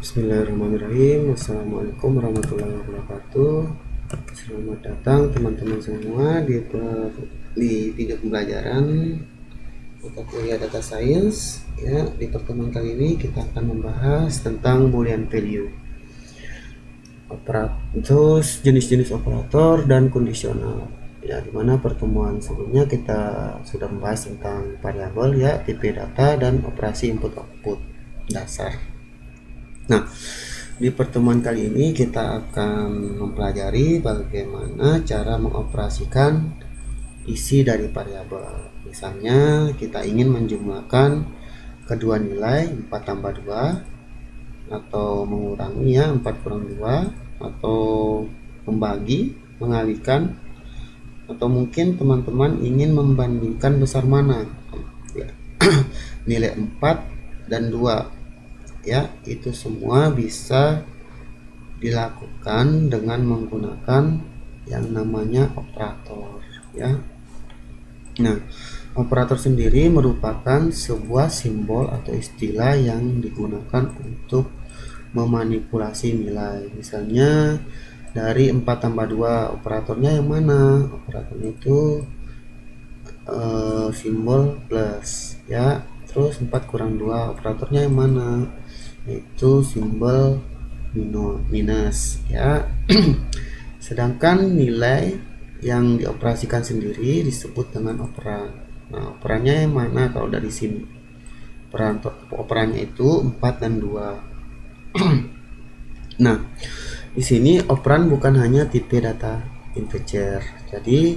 Bismillahirrahmanirrahim. Assalamualaikum warahmatullahi wabarakatuh. Selamat datang teman-teman semua di video pembelajaran mata kuliah data science. Ya, di pertemuan kali ini kita akan membahas tentang boolean value, terus jenis-jenis operator dan kondisional. Ya, dimana pertemuan sebelumnya kita sudah membahas tentang variabel, ya, tipe data dan operasi input output dasar. Nah, di pertemuan kali ini kita akan mempelajari bagaimana cara mengoperasikan isi dari variabel. Misalnya kita ingin menjumlahkan kedua nilai 4 tambah 2, atau mengurangi, ya, 4 kurang 2, atau membagi, mengalihkan, atau mungkin teman-teman ingin membandingkan besar mana, ya, nilai 4 dan 2. Ya, itu semua bisa dilakukan dengan menggunakan yang namanya operator, ya. Nah, operator sendiri merupakan sebuah simbol atau istilah yang digunakan untuk memanipulasi nilai. Misalnya dari 4 tambah 2, operatornya yang mana? Operatornya itu simbol plus, ya. Terus 4 kurang 2, operatornya yang mana? Itu simbol minus, ya. Sedangkan nilai yang dioperasikan sendiri disebut dengan operan. Nah, operannya yang mana? Kalau dari sini operannya itu 4 dan 2. Nah, di sini operan bukan hanya tipe data integer. Jadi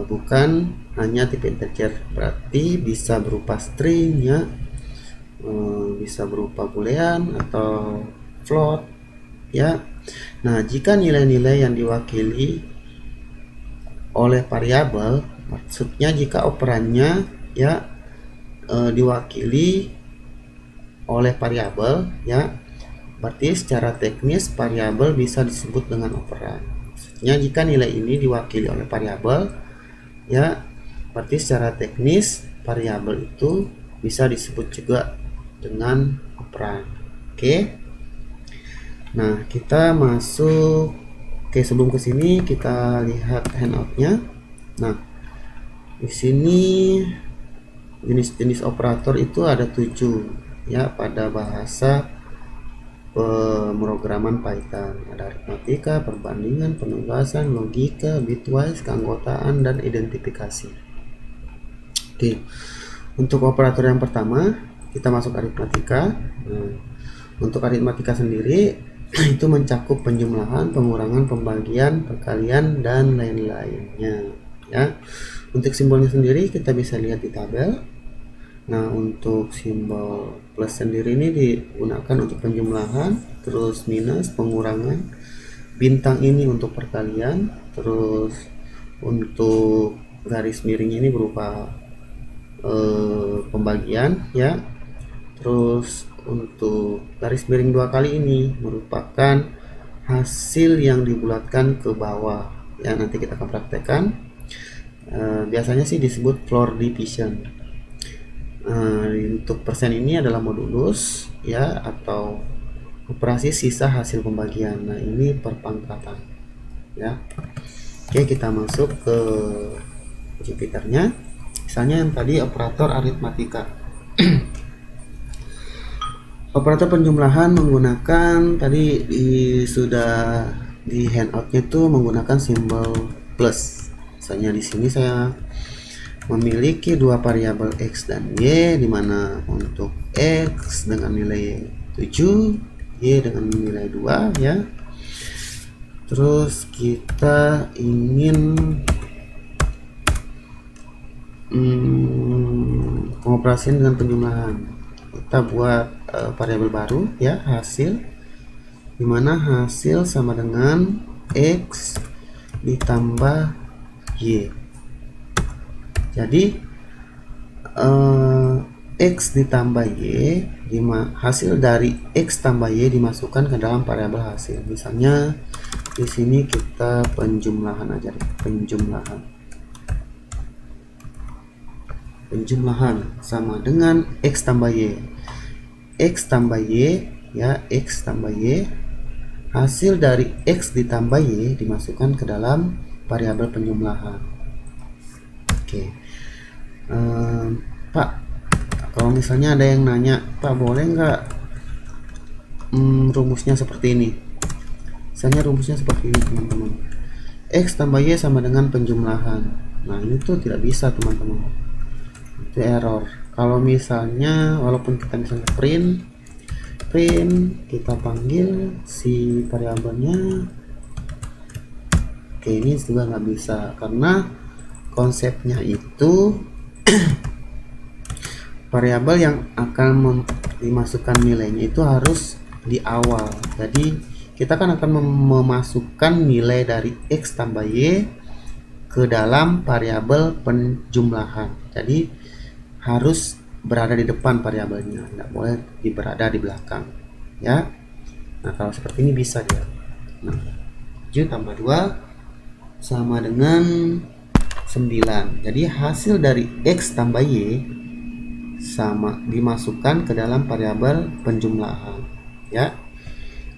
bukan hanya tipe integer, berarti bisa berupa string, ya, bisa berupa boolean atau float, ya. Nah, jika nilai-nilai yang diwakili oleh variabel, maksudnya jika operannya, ya, diwakili oleh variabel, ya, berarti secara teknis variabel bisa disebut dengan operan. Maksudnya jika nilai ini diwakili oleh variabel, ya, berarti secara teknis variabel itu bisa disebut juga dengan operan. Oke. Nah, kita masuk. Oke, sebelum ke sini kita lihat handoutnya. Nah, di sini jenis-jenis operator itu ada 7, ya, pada bahasa pemrograman Python. Ada aritmatika, perbandingan, penugasan, logika, bitwise, keanggotaan, dan identifikasi. Oke. Untuk operator yang pertama, kita masuk aritmatika. Nah, untuk aritmatika sendiri itu mencakup penjumlahan, pengurangan, pembagian, perkalian, dan lain-lainnya, ya. Untuk simbolnya sendiri kita bisa lihat di tabel. Nah, untuk simbol plus sendiri ini digunakan untuk penjumlahan, terus minus pengurangan, bintang ini untuk perkalian, terus untuk garis miring ini berupa pembagian, ya. Terus untuk garis miring 2 kali ini merupakan hasil yang dibulatkan ke bawah, ya. Nanti kita akan praktekkan. Biasanya sih disebut floor division. Untuk persen ini adalah modulus, ya, atau operasi sisa hasil pembagian. Nah, ini perpangkatan, ya. Oke, kita masuk ke Jupiternya. Misalnya yang tadi operator aritmatika. Operator penjumlahan menggunakan tadi sudah di handoutnya itu menggunakan simbol plus. Misalnya di sini saya memiliki dua variabel x dan y, dimana untuk x dengan nilai 7, y dengan nilai 2, ya. Terus kita ingin mengoperasikan dengan penjumlahan. Kita buat variabel baru, ya, hasil, dimana hasil sama dengan x ditambah y. Jadi x ditambah y, hasil dari x tambah y dimasukkan ke dalam variabel hasil. Misalnya di sini kita penjumlahan aja deh, penjumlahan sama dengan x tambah y. X tambah y ya, X tambah Y. Hasil dari X ditambah Y dimasukkan ke dalam variabel penjumlahan. Oke. Pak, kalau misalnya ada yang nanya, Pak boleh nggak rumusnya seperti ini? Misalnya rumusnya seperti ini teman-teman, X tambah Y sama dengan penjumlahan. Nah ini tuh tidak bisa teman-teman, itu error. Kalau misalnya walaupun kita misalnya print kita panggil si variabelnya, oke ini juga nggak bisa karena konsepnya itu variabel yang akan dimasukkan nilainya itu harus di awal. Jadi kita kan akan memasukkan nilai dari X tambah Y ke dalam variabel penjumlahan. Jadi harus berada di depan variabelnya, tidak boleh berada di belakang, ya. Nah kalau seperti ini bisa dia. Nah 7 tambah 2 sama dengan 9. Jadi hasil dari X tambah Y sama dimasukkan ke dalam variabel penjumlahan, ya.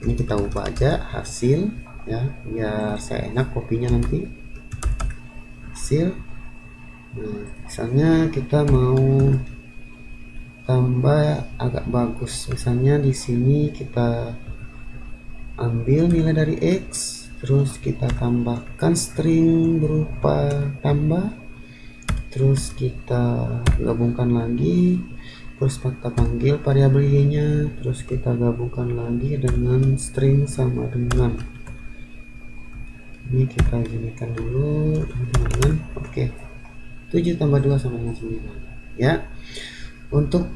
Ini kita ubah aja hasil, ya, biar saya enak kopinya nanti. Hasil. Nah, misalnya kita mau tambah agak bagus, misalnya di sini kita ambil nilai dari X, terus kita tambahkan string berupa tambah, terus kita gabungkan lagi, terus kita panggil variabel y nya, terus kita gabungkan lagi dengan string sama dengan, ini kita jadikan dulu teman-teman. Oke, 7 tambah 2 sama dengan 9, ya. Untuk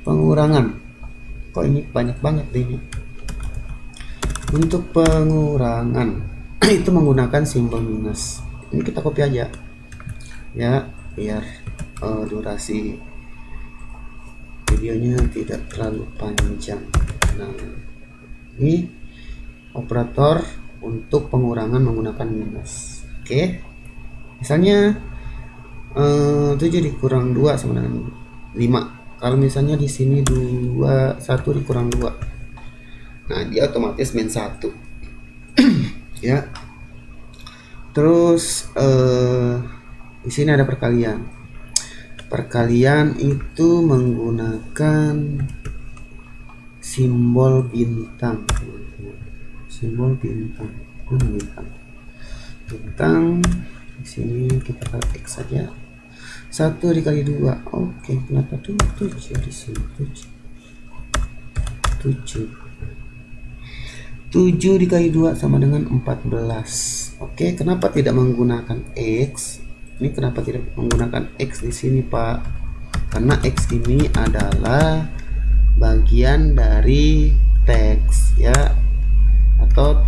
pengurangan, kok ini banyak banget deh ini. Untuk pengurangan itu menggunakan simbol minus. Ini kita copy aja, ya, biar durasi videonya tidak terlalu panjang. Nah ini operator untuk pengurangan menggunakan minus. Oke, misalnya 7 dikurang 2 sama dengan 5. Kalau misalnya di sini 1 dikurang 2, nah dia otomatis min 1 ya. Terus di sini ada perkalian. Perkalian itu menggunakan simbol bintang. Simbol bintang. Bintang di sini kita tarik X saja. 1 dikali 2. Oke, kenapa tuh 7 di sini? 7 dikali 2 sama dengan 14. Oke, kenapa tidak menggunakan X? Ini kenapa tidak menggunakan X di sini, Pak? Karena X ini adalah bagian dari teks, ya, atau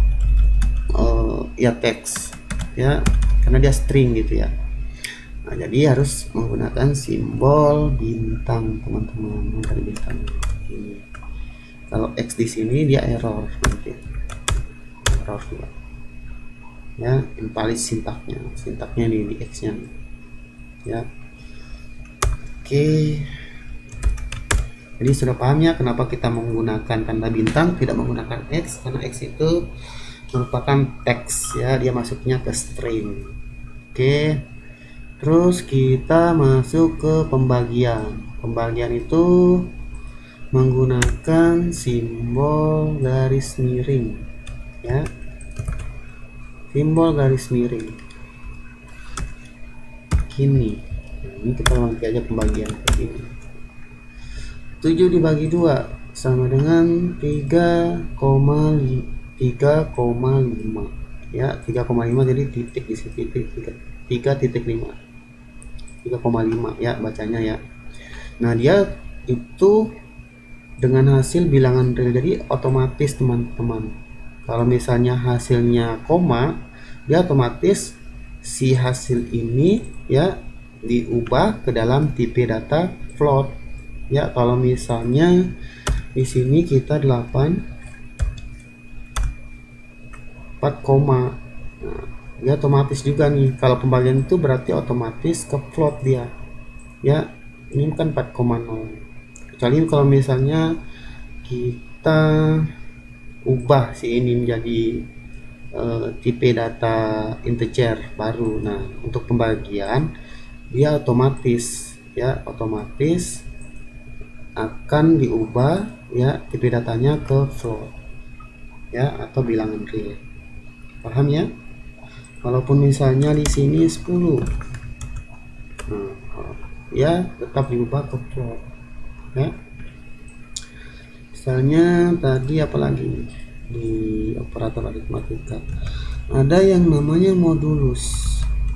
ya teks, ya, karena dia string gitu ya. Nah, jadi harus menggunakan simbol bintang, teman-teman. Dari bintang ini. Kalau X di sini dia error nanti. Error juga. Ya, invalid sintaknya di X-nya. Ya. Oke. Jadi sudah paham ya kenapa kita menggunakan tanda bintang, tidak menggunakan X, karena X itu merupakan teks, ya, dia masuknya ke string. Oke. Terus kita masuk ke pembagian. Pembagian itu menggunakan simbol garis miring, ya. Simbol garis miring. Ini kita ganti aja pembagian begini. 7 dibagi 2 sama dengan 3,5, ya. 3,5 jadi titik di sini, titik 3,5 ya bacanya, ya. Nah dia itu dengan hasil bilangan real, jadi otomatis teman-teman kalau misalnya hasilnya koma, dia otomatis si hasil ini, ya, diubah ke dalam tipe data float, ya. Kalau misalnya di sini kita 4 koma, nah, dia otomatis juga nih. Kalau pembagian itu berarti otomatis ke float dia, ya. Ini kan 4,0, kecuali kalau misalnya kita ubah si ini menjadi tipe data integer baru. Nah, untuk pembagian dia otomatis akan diubah ya tipe datanya ke float ya, atau bilangan real. Paham ya? Walaupun misalnya di sini 10, nah, ya tetap diubah ke float ya. Misalnya tadi apalagi di operator aritmatika ada yang namanya modulus.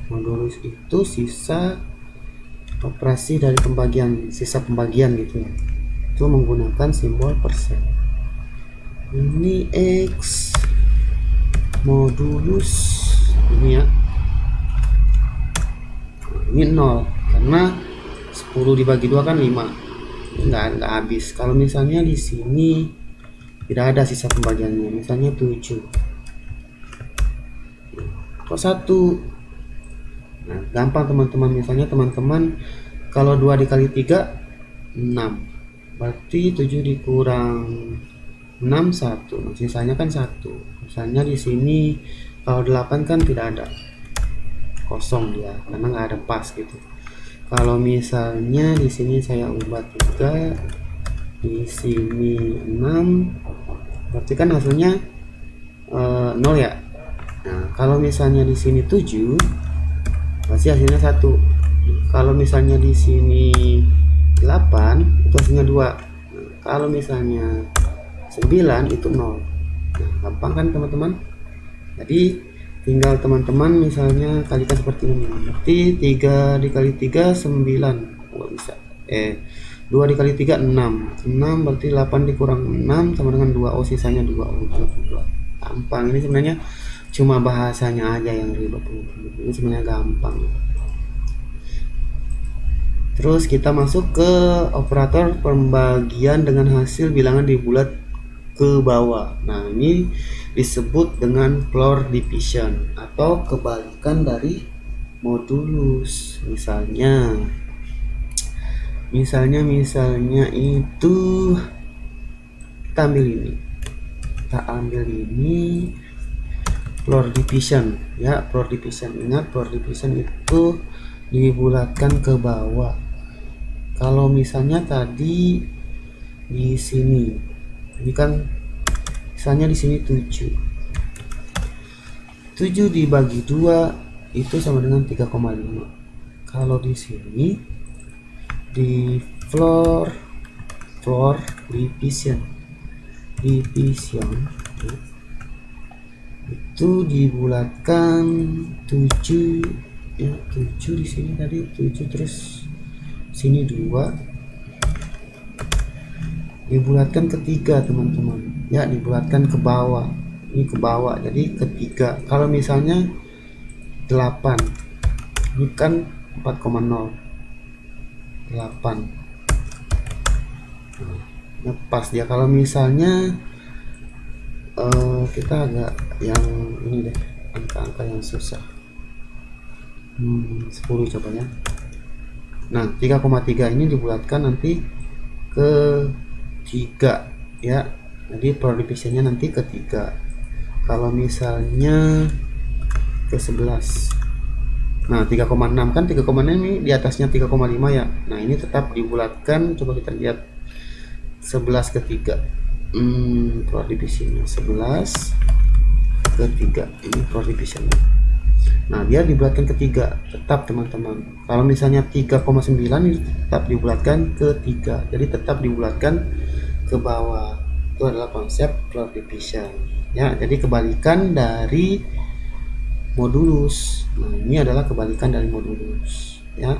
Modulus itu sisa operasi dari pembagian, sisa pembagian gitu ya, itu menggunakan simbol persen. Ini X modulus ini ya, ini 0 karena 10 dibagi 2 kan 5, nggak habis. Kalau misalnya di sini tidak ada sisa pembagiannya, misalnya 7 kok 1. Nah, gampang teman-teman. Misalnya teman-teman kalau 2 dikali 3 6, berarti 7 dikurang 6 1. Nah, sisanya kan 1. Misalnya di sini kalau 8 kan tidak ada, kosong dia karena nggak ada pas gitu. Kalau misalnya di sini saya ubah 3, di sini 6, berarti kan hasilnya 0 ya. Nah, kalau misalnya di sini 7, pasti hasilnya 1. Kalau misalnya di sini 8, itu hasilnya 2. Nah, kalau misalnya 9 itu 0. Nah, gampang kan teman-teman? Jadi tinggal teman-teman misalnya kalikan seperti ini. Berarti 3 dikali 3 9. Oh, bisa. 2 dikali 3 6. 6 berarti 8 dikurang 6 sama dengan 2. Oh, sisanya 2. Oh, 2. Gampang. Ini sebenarnya cuma bahasanya aja yang ribet. Ini sebenarnya gampang. Terus kita masuk ke operator pembagian dengan hasil bilangan dibulat ke bawah. Nah, ini disebut dengan floor division atau kebalikan dari modulus. Misalnya itu kita ambil ini floor division ya. Floor division, ingat floor division itu dibulatkan ke bawah. Kalau misalnya tadi di sini ini kan misalnya di sini 7 dibagi 2 itu sama dengan 3,5. Kalau di sini di floor division itu dibulatkan 7 ya. 7 di sini tadi 7, terus sini 2 dibulatkan ke 3 teman-teman ya, dibulatkan ke bawah. Ini ke bawah jadi ke 3. Kalau misalnya 8 ini kan 4,0 8. Nah, pas dia. Kalau misalnya kita agak yang ini deh, angka-angka yang susah. 10 coba ya. Nah, 3,3 ini dibulatkan nanti ke 3 ya. Jadi floor divisionnya nanti ke 3. Kalau misalnya ke 11, nah 3,6 kan 3,6 ini di atasnya 3,5 ya. Nah, ini tetap dibulatkan. Coba kita lihat 11 ke 3. Floor divisionnya 11 ke 3. Ini floor divisionnya. Nah, dia dibulatkan ke 3 tetap teman-teman. Kalau misalnya 3,9 ini tetap dibulatkan ke 3. Jadi tetap dibulatkan ke bawah. Itu adalah konsep floor division ya. Jadi kebalikan dari modulus. Nah, ini adalah kebalikan dari modulus ya.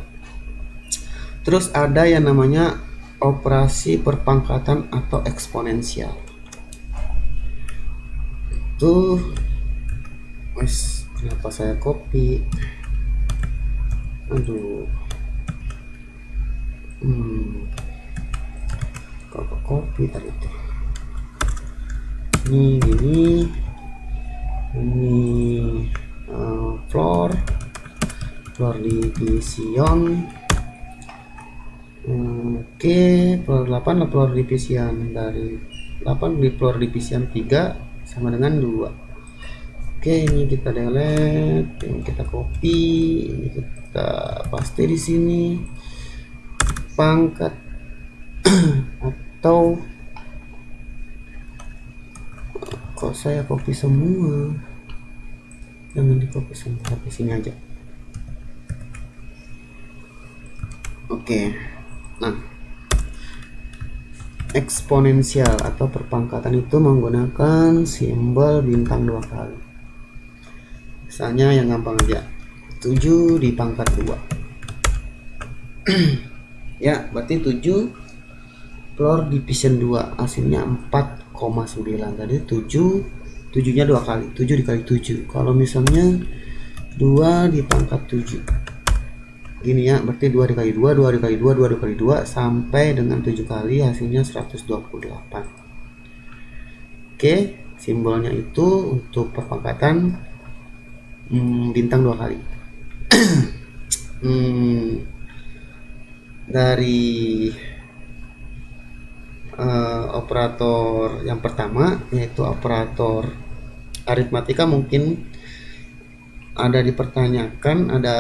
Terus ada yang namanya operasi perpangkatan atau eksponensial. Itu kenapa saya copy? Aduh. Kok copy tadi itu. Ini floor division Oke, pelor 8 adalah pelor divisian dari 8 di pelor divisian 3 sama dengan 2. Oke, ini kita delete, ini kita copy, ini kita paste di sini. Pangkat atau kok saya copy semua, jangan di copy semua, tapi sini aja. Oke, nah eksponensial atau perpangkatan itu menggunakan simbol bintang 2 kali. Misalnya yang gampang aja, 7 dipangkat 2. Ya, berarti 7 pelor division 2 hasilnya 4,9. Tadi 7 nya 2 kali, 7 dikali 7. Kalau misalnya 2 dipangkat 7 gini ya, berarti 2 dikali 2, 2 dikali 2, 2 dikali 2 sampai dengan 7 kali hasilnya 128. Oke, simbolnya itu untuk perpangkatan bintang 2 kali. Dari operator yang pertama yaitu operator aritmatika mungkin ada dipertanyakan, ada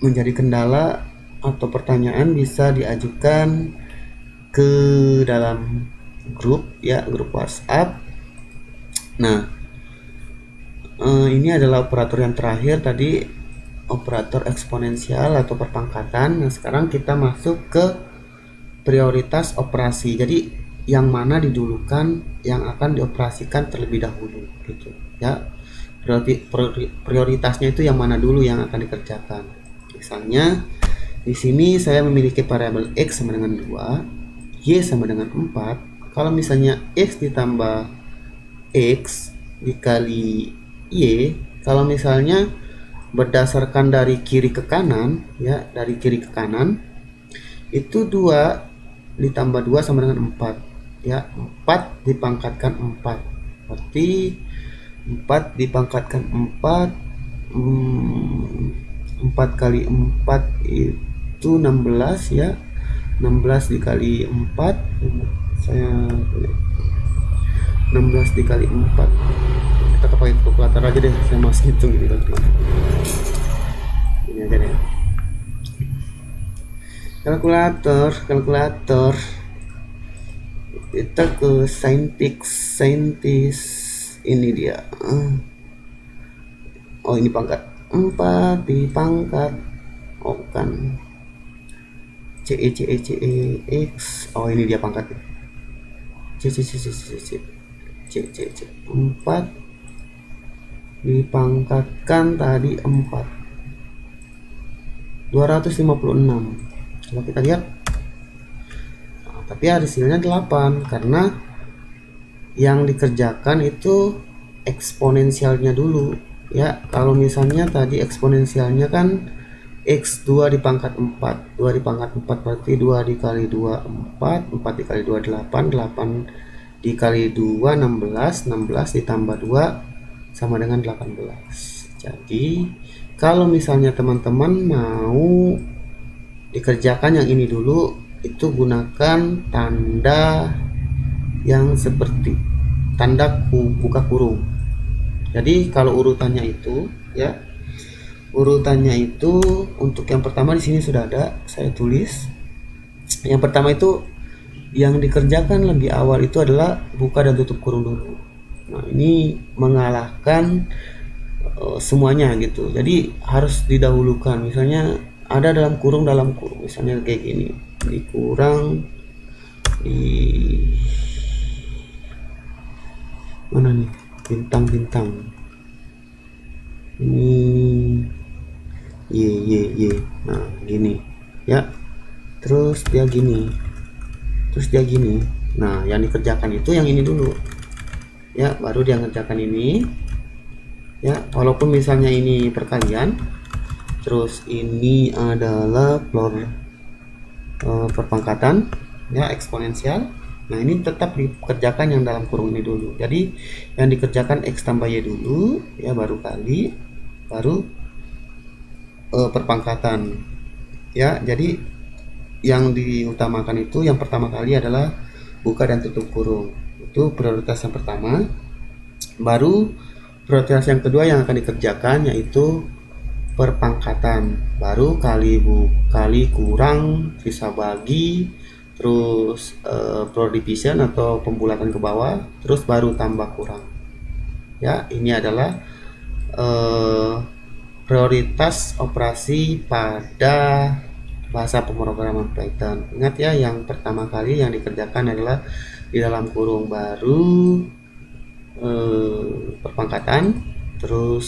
menjadi kendala atau pertanyaan, bisa diajukan ke dalam grup ya, grup WhatsApp. Nah, ini adalah operator yang terakhir tadi, operator eksponensial atau perpangkatan. Nah, sekarang kita masuk ke prioritas operasi. Jadi yang mana didulukan, yang akan dioperasikan terlebih dahulu gitu ya. Prioritasnya itu yang mana dulu yang akan dikerjakan. Misalnya di sini saya memiliki variabel x sama dengan 2, y sama dengan 4. Kalau misalnya x ditambah x dikali y, kalau misalnya berdasarkan dari kiri ke kanan ya, dari kiri ke kanan itu 2 ditambah 2 sama dengan 4 ya, 4 dipangkatkan 4, berarti 4 dipangkatkan 4, 4 kali 4 itu 16 ya, 16 dikali 4, saya 16 dikali 4, kita pakai kalkulator aja deh, saya mau hitung gitu teman-teman. Ini aja deh, kalkulator kita ke saintis ini dia. Oh, ini pangkat 4 dipangkat, oh kan, CE X, oh ini dia pangkatnya, C 4 dipangkatkan tadi 4, 256. Kalau kita lihat, tapi hasilnya 8 karena yang dikerjakan itu eksponensialnya dulu ya. Kalau misalnya tadi eksponensialnya kan x2 dipangkat 4, 2 dipangkat 4 berarti 2 dikali 2 4, 4 dikali 2 8, 8 dikali 2 16, 16 ditambah 2 sama dengan 18. Jadi kalau misalnya teman-teman mau dikerjakan yang ini dulu, itu gunakan tanda yang seperti tanda buka kurung. Jadi kalau urutannya itu ya, urutannya itu untuk yang pertama di sini sudah ada, saya tulis. Yang pertama itu yang dikerjakan lebih awal itu adalah buka dan tutup kurung dulu. Nah, ini mengalahkan semuanya gitu. Jadi harus didahulukan. Misalnya ada dalam kurung, misalnya kayak gini, dikurang di mana nih, bintang-bintang ini, y. Nah gini ya, terus dia gini. Nah yang dikerjakan itu yang ini dulu ya, baru dia ngerjakan ini ya. Walaupun misalnya ini perkalian, terus ini adalah pelor perpangkatan ya, eksponensial. Nah ini tetap dikerjakan yang dalam kurung ini dulu. Jadi yang dikerjakan x tambah y dulu ya, baru kali, baru perpangkatan ya. Jadi yang diutamakan itu yang pertama kali adalah buka dan tutup kurung. Itu prioritas yang pertama. Baru prioritas yang kedua yang akan dikerjakan yaitu perpangkatan. Baru kali kurang, sisa bagi, terus pro division atau pembulatan ke bawah, terus baru tambah kurang. Ya, ini adalah prioritas operasi pada bahasa pemrograman Python. Ingat ya, yang pertama kali yang dikerjakan adalah di dalam kurung, baru perpangkatan, terus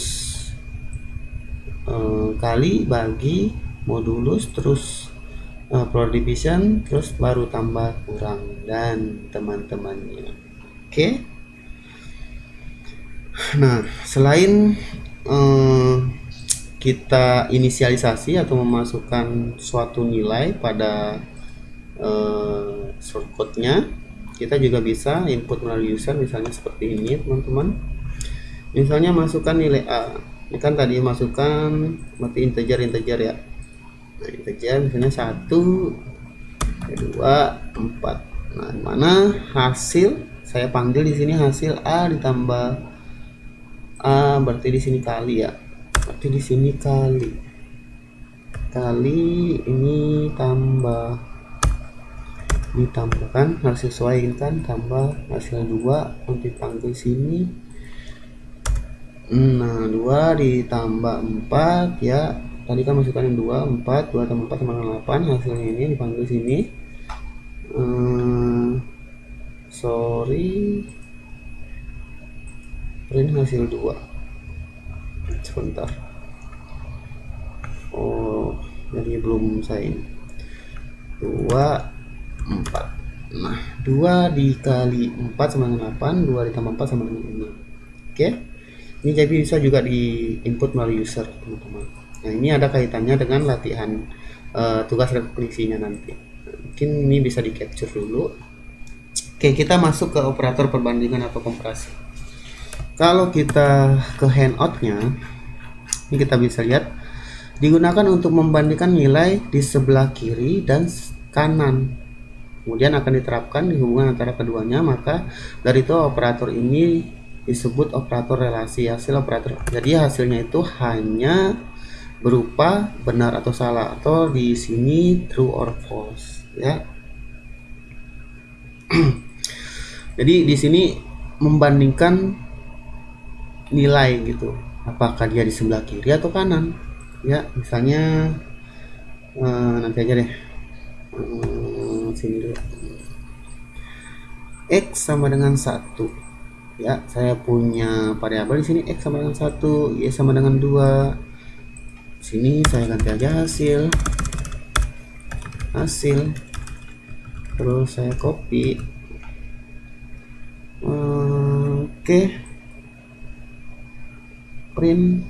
kali, bagi, modulus, terus pro division, terus baru tambah kurang dan teman-temannya. Oke. Nah, selain kita inisialisasi atau memasukkan suatu nilai pada shortcode-nya, kita juga bisa input melalui user, misalnya seperti ini teman-teman. Misalnya masukkan nilai A, ini kan tadi masukkan berarti integer ya. Nah, integer misalnya 1, 2, 4. Nah, mana hasil saya panggil di sini hasil A ditambah A, berarti di sini kali ya. Berarti di sini kali ini tambah, ditambahkan harus sesuaiin kan, tambah hasil 2 nanti panggil sini. Nah, 2 ditambah 4 ya. Tadi kan masukkan yang 2, 4, 2 tambah 4 sama 8, hasilnya ini dipanggil sini. Sorry, print hasil 2. Sebentar. Oh, jadi belum saya ini. 2, 4. Nah, 2 dikali 4 sama dengan 8, 2 ditambah 4 sama dengan 6. Oke. Ini jadi bisa juga di input melalui user, teman-teman. Nah, ini ada kaitannya dengan latihan tugas rekognisinya nanti. Mungkin ini bisa di capture dulu. Oke, kita masuk ke operator perbandingan atau komparasi. Kalau kita ke handout-nya, ini kita bisa lihat digunakan untuk membandingkan nilai di sebelah kiri dan kanan. Kemudian akan diterapkan di hubungan antara keduanya, maka dari itu operator ini disebut operator relasi hasil operator. Jadi hasilnya itu hanya berupa benar atau salah, atau di sini true or false ya. Jadi di sini membandingkan nilai gitu, apakah dia di sebelah kiri atau kanan ya. Misalnya nanti aja deh, sini dulu, X sama dengan 1 ya. Saya punya variabel di sini X sama dengan 1, Y sama dengan 2. Sini saya ganti aja hasil, terus saya copy. Oke. Print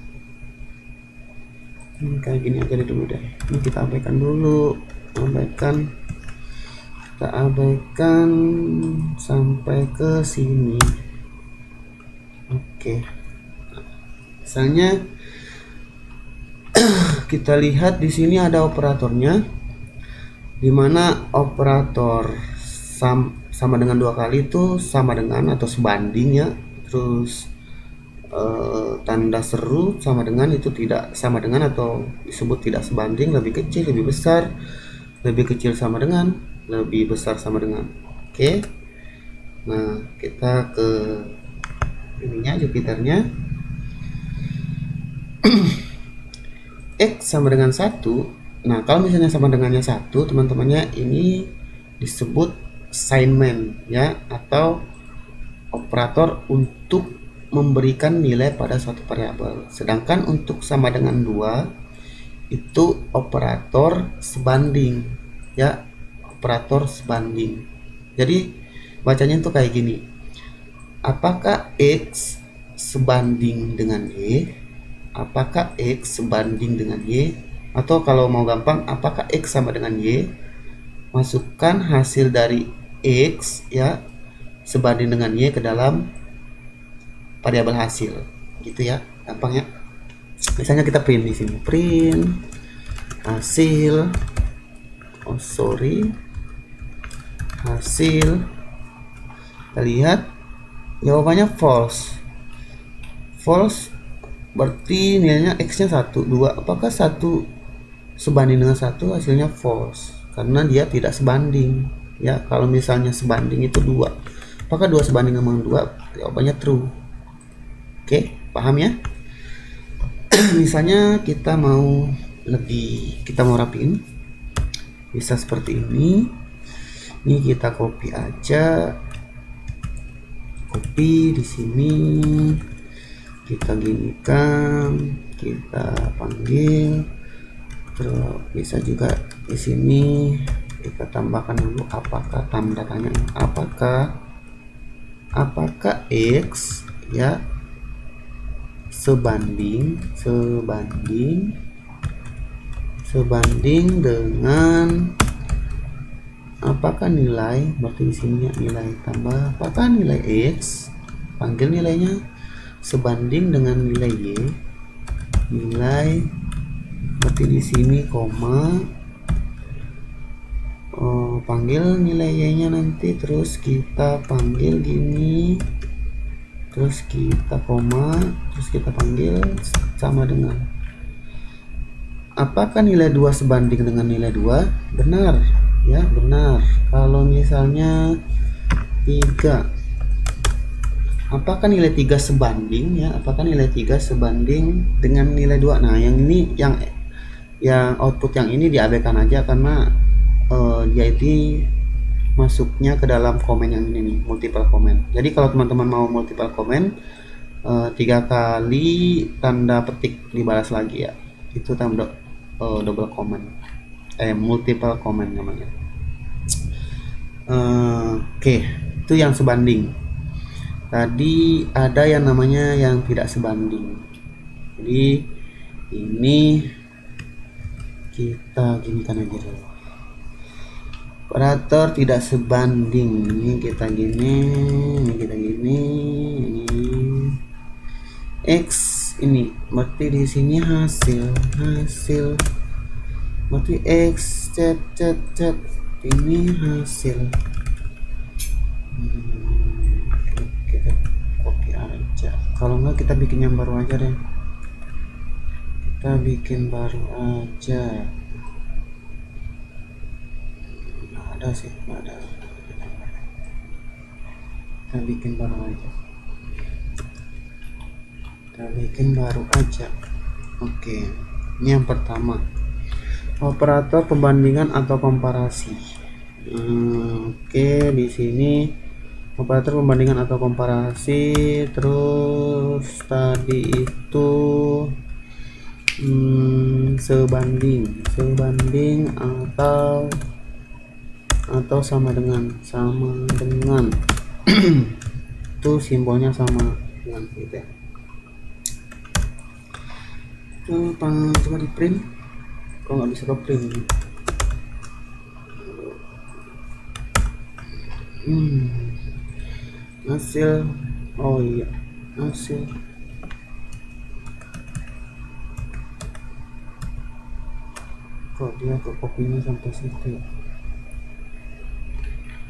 kayak gini aja dulu deh. Ini kita abaikan dulu, kita abaikan sampai ke sini. Oke. Misalnya kita lihat di sini ada operatornya, dimana operator sama dengan 2 kali itu sama dengan atau sebanding ya. Terus tanda seru sama dengan itu tidak sama dengan atau disebut tidak sebanding, lebih kecil, lebih besar, lebih kecil sama dengan, lebih besar sama dengan. Oke. Nah, kita ke ininya, Jupiternya. X sama dengan 1. Nah, kalau misalnya sama dengannya 1, teman-temannya ini disebut assignment ya, atau operator untuk memberikan nilai pada suatu variabel. Sedangkan untuk sama dengan 2 itu operator sebanding ya, operator sebanding. Jadi bacanya itu kayak gini, apakah X sebanding dengan Y, apakah X sebanding dengan Y, atau kalau mau gampang, apakah X sama dengan Y, masukkan hasil dari X ya sebanding dengan Y ke dalam variabel hasil, gitu ya, gampang ya. Misalnya kita print di sini, print hasil oh sorry, hasil. Kita lihat jawabannya false. False berarti nilainya x nya 1 2. Apakah 1 sebanding dengan 1? Hasilnya false karena dia tidak sebanding ya. Kalau misalnya sebanding itu 2, apakah 2 sebanding dengan 2? Jawabannya true. Oke, paham ya? Misalnya kita mau rapiin, bisa seperti ini. Ini kita copy aja, copy di sini, kita ginikan, kita panggil, terus bisa juga di sini kita tambahkan dulu apakah tanda tanya, apakah x ya sebanding dengan apakah nilai, berarti di sini nilai tambah apakah nilai x, panggil nilainya sebanding dengan nilai y, nilai berarti di sini koma, panggil nilai y nya nanti, terus kita panggil gini, terus kita koma, terus kita panggil sama dengan apakah nilai 2 sebanding dengan nilai 2? Benar ya, benar. Kalau misalnya 3, apakah nilai 3 sebanding ya, apakah nilai 3 sebanding dengan nilai 2? Nah yang ini, yang output yang ini diabaikan aja karena dia itu masuknya ke dalam komen yang ini nih, multiple comment. Jadi kalau teman-teman mau multiple comment, 3 kali tanda petik dibalas lagi ya, itu tanda double comment, multiple comment namanya. Oke, itu yang sebanding. Tadi ada yang namanya yang tidak sebanding. Jadi ini kita ginikan aja dulu. Operator tidak sebanding. Ini kita gini, ini kita gini, ini x ini berarti di sini hasil berarti x cet ini hasil. Kita copy aja, kalau enggak kita bikin yang baru aja deh, kita bikin baru aja. Ada sih, ada, kita bikin baru aja, Oke, ini yang pertama, operator pembandingan atau komparasi. Oke, di sini operator pembandingan atau komparasi, terus tadi itu sebanding atau sama dengan itu simbolnya sama dengan gitu ya. Coba di print, kalau nggak bisa ke print. Hasil, oh iya, hasil kok dia ke kopinya sampai situ ya.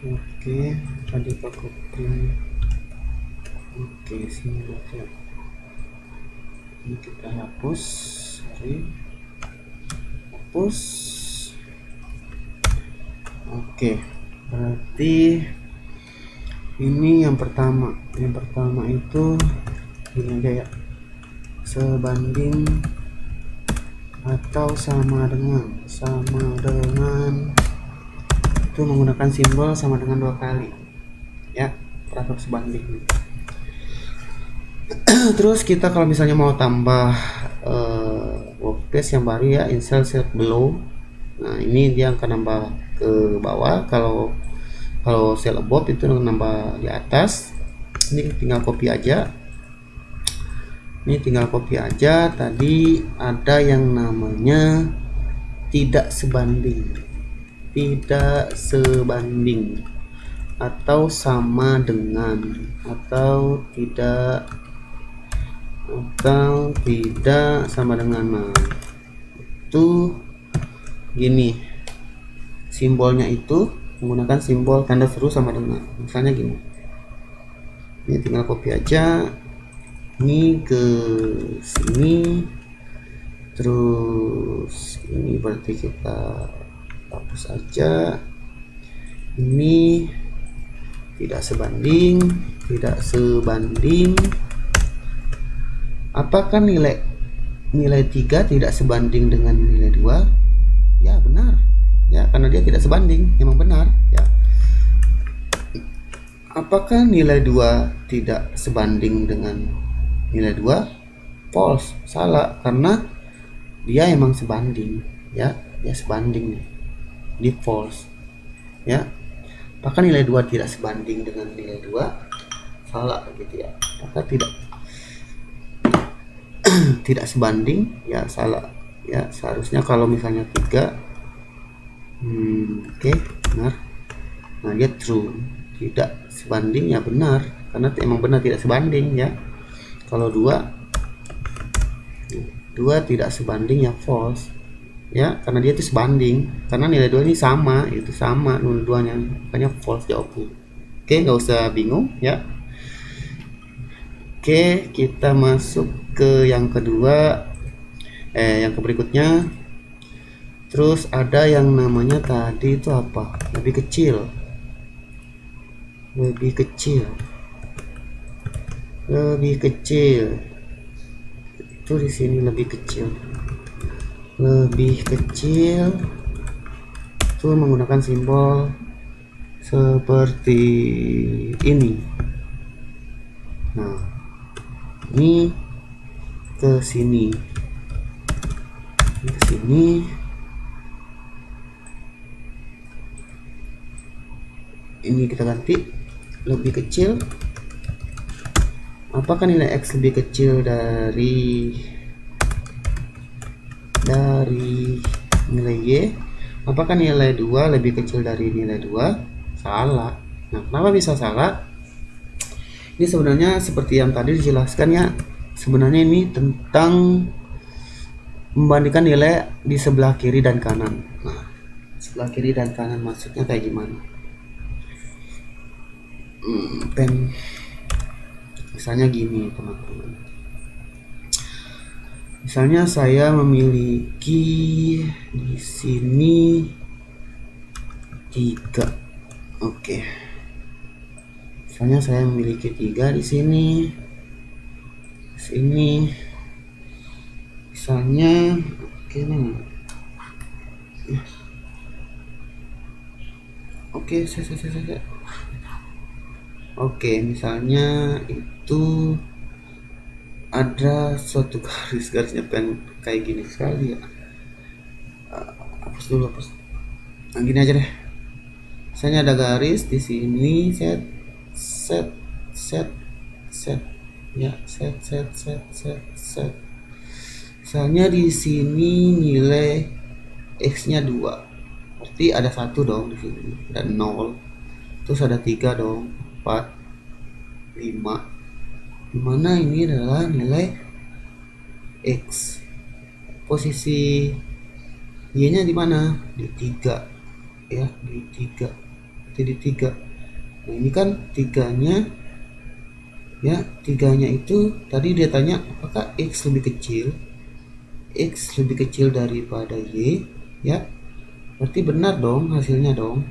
Oke, tadi ke copy. Oke, sini ya. Ini kita hapus, hapus. Oke, berarti ini yang pertama itu ini aja ya, sebanding atau sama dengan itu menggunakan simbol sama dengan 2 kali ya, operator sebanding. Terus kita kalau misalnya mau tambah workspace yang baru ya, insert cell below. Nah ini dia akan nambah ke bawah, kalau cell above itu nambah di atas. Ini tinggal copy aja, tadi ada yang namanya tidak sebanding atau sama dengan atau tidak sama dengan. Nah itu gini simbolnya itu menggunakan simbol tanda seru sama dengan, misalnya gini. Ini tinggal copy aja ini ke sini, terus ini berarti kita hapus aja. Ini tidak sebanding. Apakah nilai 3 tidak sebanding dengan nilai 2? Ya, benar. Ya, karena dia tidak sebanding, memang benar, ya. Apakah nilai 2 tidak sebanding dengan nilai 2? False, salah, karena dia emang sebanding, ya. Dia sebanding. Di false. Ya. Apakah nilai 2 tidak sebanding dengan nilai 2? Salah gitu ya. Apakah tidak sebanding? Ya, salah. Ya, seharusnya kalau misalnya 3 oke, benar. Nah, dia true. Tidak sebanding, ya benar, karena emang benar tidak sebanding, ya. Kalau 2 tidak sebanding, ya false, ya, karena dia itu sebanding, karena nilai 2 ini sama, itu sama nilai 2 nya, makanya false jawabnya. Oke, nggak usah bingung, ya. Oke, kita masuk ke yang kedua, yang berikutnya. Terus ada yang namanya tadi itu apa? Lebih kecil itu di sini lebih kecil itu menggunakan simbol seperti ini. Nah, ini ke sini, ini kita ganti lebih kecil. Apakah nilai X lebih kecil dari nilai Y? Apakah nilai 2 lebih kecil dari nilai 2? Salah. Nah, kenapa bisa salah? Ini sebenarnya seperti yang tadi dijelaskan, ya. Sebenarnya ini tentang membandingkan nilai di sebelah kiri dan kanan. Nah, sebelah kiri dan kanan maksudnya kayak gimana? Misalnya gini, teman-teman. Misalnya saya memiliki di sini 3. Oke. Misalnya saya memiliki 3 di sini. Misalnya oke nih. Oke, saya. Oke, misalnya itu ada suatu garisnya pen kayak gini sekali, ya. Hapus dulu. Nah, gini aja deh. Misalnya ada garis di sini, set ya, set. Misalnya di sini nilai X-nya 2. Berarti ada 1 dong di sini, dan 0. Terus ada 3 dong, 4, 5. Dimana ini adalah nilai X. Posisi Y nya di mana? Di 3, ya, di 3. Nah, ini kan 3-nya, ya, 3-nya itu tadi dia tanya apakah X lebih kecil daripada Y, ya. Berarti benar dong hasilnya dong.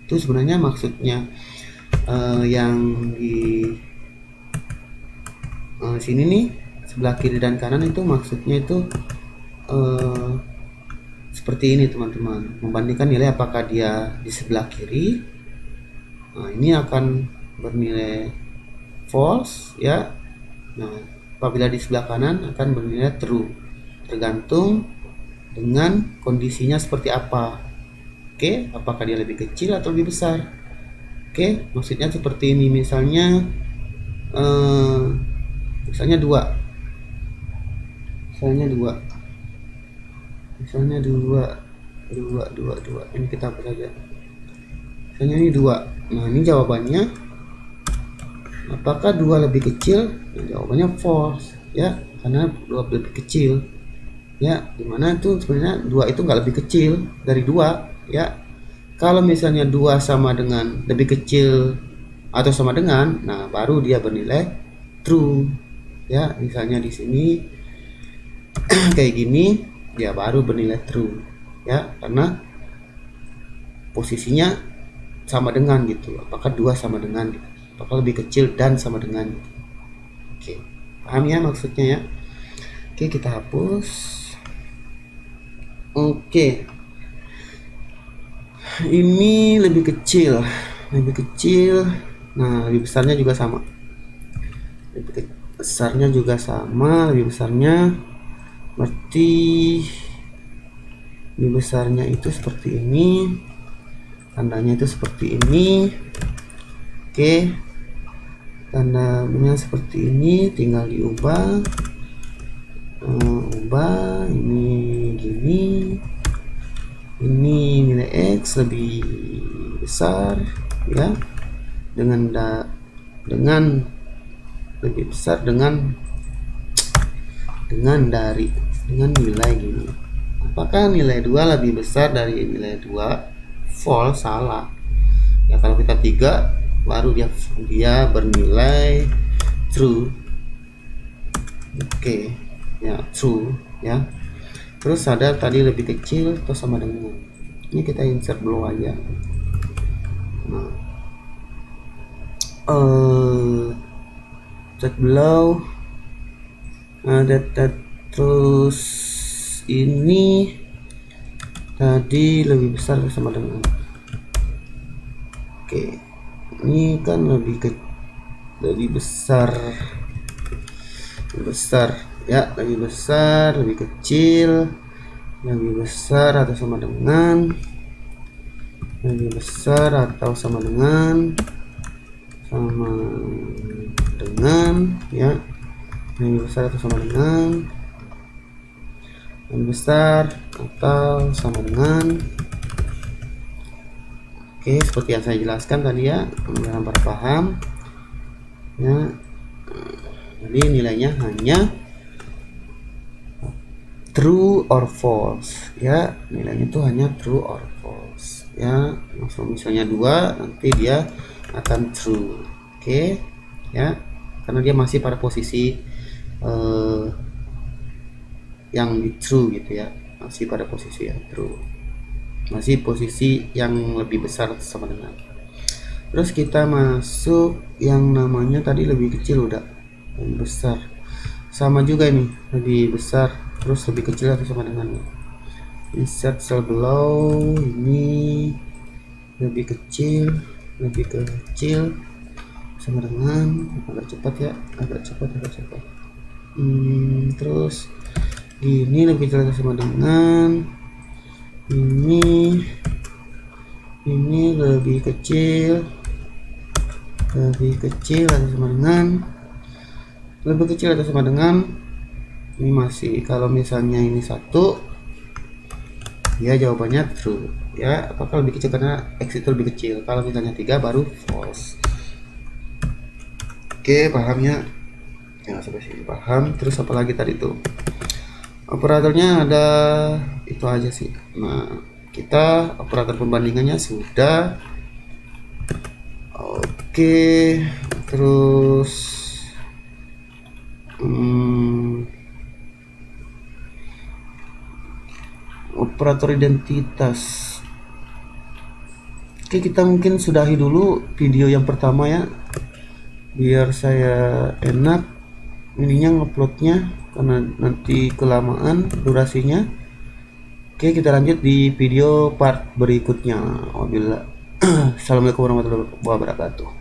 Itu sebenarnya maksudnya yang di sini nih, sebelah kiri dan kanan itu maksudnya itu seperti ini, teman-teman. Membandingkan nilai apakah dia di sebelah kiri, nah ini akan bernilai false, ya. Nah, apabila di sebelah kanan akan bernilai true, tergantung dengan kondisinya seperti apa. Oke, apakah dia lebih kecil atau lebih besar? Oke, maksudnya seperti ini. Misalnya 2. Misalnya 2. Ini kita hapus saja. Misalnya ini 2. Nah, ini jawabannya apakah 2 lebih kecil? Nah, jawabannya false, ya, karena 2 lebih kecil, ya. Dimana itu sebenarnya 2 itu nggak lebih kecil dari 2, ya. Kalau misalnya 2 sama dengan lebih kecil atau sama dengan, nah baru dia bernilai true. Ya, misalnya di sini kayak gini, ya baru bernilai true. Ya, karena posisinya sama dengan gitu. Apakah 2 sama dengan gitu. Apakah lebih kecil dan sama dengan gitu. Oke, paham ya maksudnya ya? Oke, kita hapus. Oke, ini lebih kecil. Nah, lebih besarnya juga sama. Lebih besarnya juga sama, lebih besarnya berarti lebih besarnya itu seperti ini, tandanya itu seperti ini. Oke, tandanya seperti ini, tinggal diubah. Ubah ini gini, ini nilai X lebih besar ya, dengan lebih besar dengan nilai gini. Apakah nilai 2 lebih besar dari nilai 2? False, salah ya. Kalau kita 3 baru dia bernilai true. Oke ya, true ya. Terus ada tadi lebih kecil atau sama dengan, ini kita insert dulu aja. Nah, check below. Nah, terus ini tadi lebih besar atau sama dengan, oke, ini kan lebih besar ya, lebih besar, lebih kecil, lebih besar atau sama dengan, lebih besar atau sama dengan ya, lebih besar atau sama dengan, lebih besar atau sama dengan. Oke, seperti yang saya jelaskan tadi ya, mudah-mudahan paham ya. Jadi nilainya hanya true or false ya, nilainya itu hanya true or false ya. Misalnya 2, nanti dia akan true. Oke ya, karena dia masih pada posisi yang di true gitu ya, masih pada posisi yang true, masih posisi yang lebih besar sama dengan. Terus kita masuk yang namanya tadi lebih kecil, udah lebih besar, sama juga ini lebih besar, terus lebih kecil atau sama dengan. Insert cell below, ini lebih kecil sama dengan, agak cepat ya, agak cepat. Terus ini lebih kecil atau sama dengan ini lebih kecil atau sama dengan, lebih kecil atau sama dengan. Ini masih, kalau misalnya ini 1 ya, jawabannya true ya. Apakah lebih kecil karena X itu lebih kecil. Kalau misalnya 3 baru false. Oke, paham ya? Ya, sampai sini paham. Terus apa lagi tadi tuh? Operatornya ada itu aja sih. Nah, kita operator pembandingannya sudah. Oke, terus operator identitas. Oke, kita mungkin sudahi dulu video yang pertama ya, biar saya enak ininya nguploadnya, karena nanti kelamaan durasinya. Oke, kita lanjut di video part berikutnya. Wabillahi Assalamualaikum warahmatullahi wabarakatuh.